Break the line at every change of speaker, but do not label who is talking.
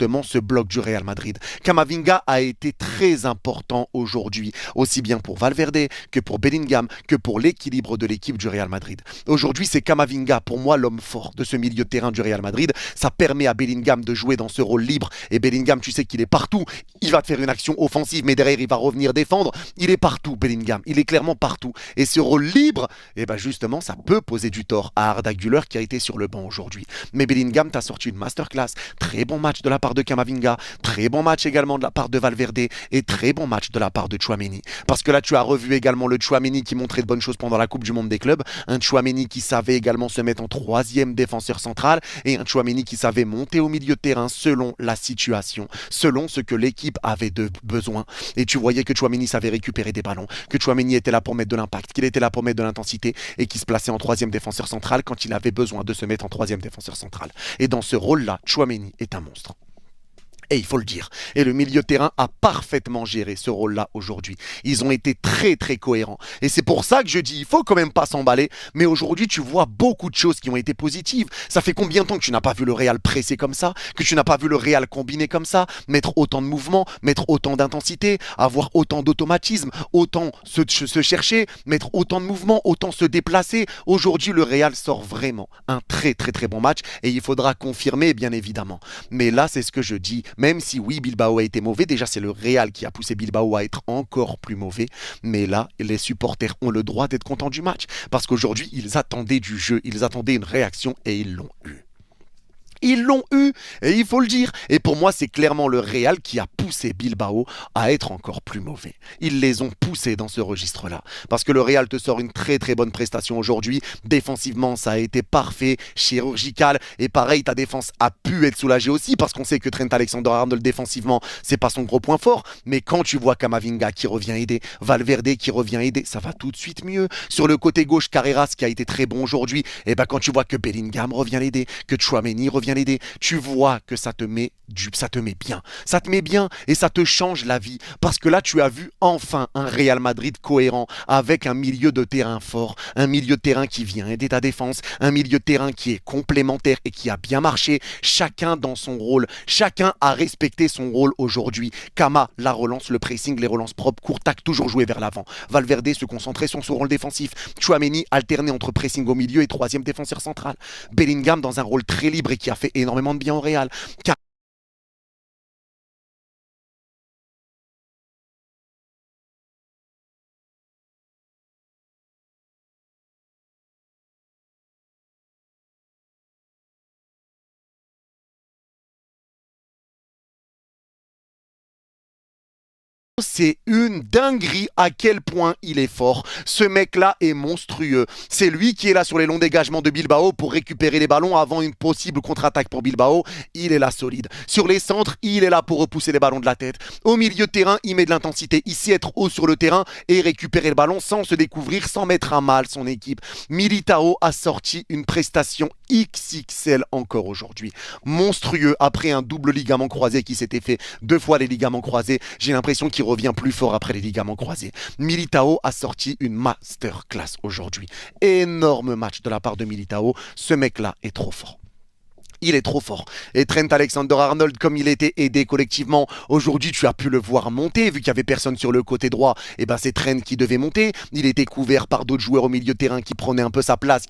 exactement ce bloc du Real Madrid. Camavinga a été très important aujourd'hui, aussi bien pour Valverde que pour Bellingham, que pour l'équilibre de l'équipe du Real Madrid. Aujourd'hui, c'est Camavinga, pour moi, l'homme fort de ce milieu de terrain du Real Madrid. Ça permet à Bellingham de jouer dans ce rôle libre. Et Bellingham, tu sais qu'il est partout. Il va te faire une action offensive, mais derrière, il va revenir défendre. Il est partout, Bellingham. Il est clairement partout. Et ce rôle libre, eh ben justement, ça peut poser du tort à Arda Güler qui a été sur le banc aujourd'hui. Mais Bellingham t'a sorti une masterclass. Très bon match de la part de Camavinga. Très bon match également de la part de Valverde. Et très bon match de la part de Tchouaméni. Parce que là, tu as revu également le Tchouaméni qui montrait de bonnes choses pendant la Coupe du Monde des clubs. Un Tchouaméni qui savait également se mettre en troisième défenseur central. Et un Tchouaméni qui savait monter au milieu de terrain selon la situation, selon ce que l'équipe avait de besoin. Et tu voyais que Tchouaméni savait récupérer des ballons, que Tchouaméni était là pour mettre de l'impact, qu'il était là pour mettre de l'intensité et qu'il se plaçait en troisième défenseur central quand il avait besoin de se mettre en troisième défenseur central. Et dans ce rôle-là, Tchouaméni est un monstre. Et il faut le dire. Et le milieu de terrain a parfaitement géré ce rôle-là aujourd'hui. Ils ont été très très cohérents. Et c'est pour ça que je dis, il faut quand même pas s'emballer. Mais aujourd'hui, tu vois beaucoup de choses qui ont été positives. Ça fait combien de temps que tu n'as pas vu le Real presser comme ça, que tu n'as pas vu le Real combiner comme ça, mettre autant de mouvements, mettre autant d'intensité, avoir autant d'automatisme, autant se chercher, mettre autant de mouvements, autant se déplacer. Aujourd'hui, le Real sort vraiment un très très très bon match. Et il faudra confirmer, bien évidemment. Mais là, c'est ce que je dis. Même si oui, Bilbao a été mauvais, déjà c'est le Real qui a poussé Bilbao à être encore plus mauvais. Mais là, les supporters ont le droit d'être contents du match. Parce qu'aujourd'hui, ils attendaient du jeu, ils attendaient une réaction et ils l'ont eu. Ils l'ont eu, et il faut le dire. Et pour moi, c'est clairement le Real qui a poussé Bilbao à être encore plus mauvais. Ils les ont poussés dans ce registre-là. Parce que le Real te sort une très très bonne prestation aujourd'hui. Défensivement, ça a été parfait, chirurgical. Et pareil, ta défense a pu être soulagée aussi, parce qu'on sait que Trent Alexander-Arnold défensivement, c'est pas son gros point fort. Mais quand tu vois Camavinga qui revient aider, Valverde qui revient aider, ça va tout de suite mieux. Sur le côté gauche, Carreras qui a été très bon aujourd'hui, et ben quand tu vois que Bellingham revient l'aider, que Tchouaméni revient l'aider, tu vois que ça te met bien. Ça te met bien et ça te change la vie. Parce que là, tu as vu enfin un Real Madrid cohérent avec un milieu de terrain fort, un milieu de terrain qui vient aider ta défense, un milieu de terrain qui est complémentaire et qui a bien marché. Chacun dans son rôle. Chacun a respecté son rôle aujourd'hui. Kama, la relance, le pressing, les relances propres, Courtac toujours joué vers l'avant. Valverde se concentrait sur son rôle défensif. Tchouaméni alterné entre pressing au milieu et troisième défenseur central. Bellingham dans un rôle très libre et qui a fait énormément de bien au Real. C'est une dinguerie à quel point il est fort. Ce mec-là est monstrueux. C'est lui qui est là sur les longs dégagements de Bilbao pour récupérer les ballons avant une possible contre-attaque pour Bilbao. Il est là solide. Sur les centres, il est là pour repousser les ballons de la tête. Au milieu de terrain, il met de l'intensité. Il sait être haut sur le terrain et récupérer le ballon sans se découvrir, sans mettre à mal son équipe. Militao a sorti une prestation XXL encore aujourd'hui. Monstrueux après un double ligament croisé qui s'était fait 2 fois les ligaments croisés. J'ai l'impression qu'il revient plus fort après les ligaments croisés. Militao a sorti une masterclass aujourd'hui. Énorme match de la part de Militao. Ce mec-là est trop fort. Il est trop fort. Et Trent Alexander-Arnold, comme il était aidé collectivement, aujourd'hui tu as pu le voir monter, vu qu'il n'y avait personne sur le côté droit, et ben c'est Trent qui devait monter. Il était couvert par d'autres joueurs au milieu de terrain qui prenaient un peu sa place, qui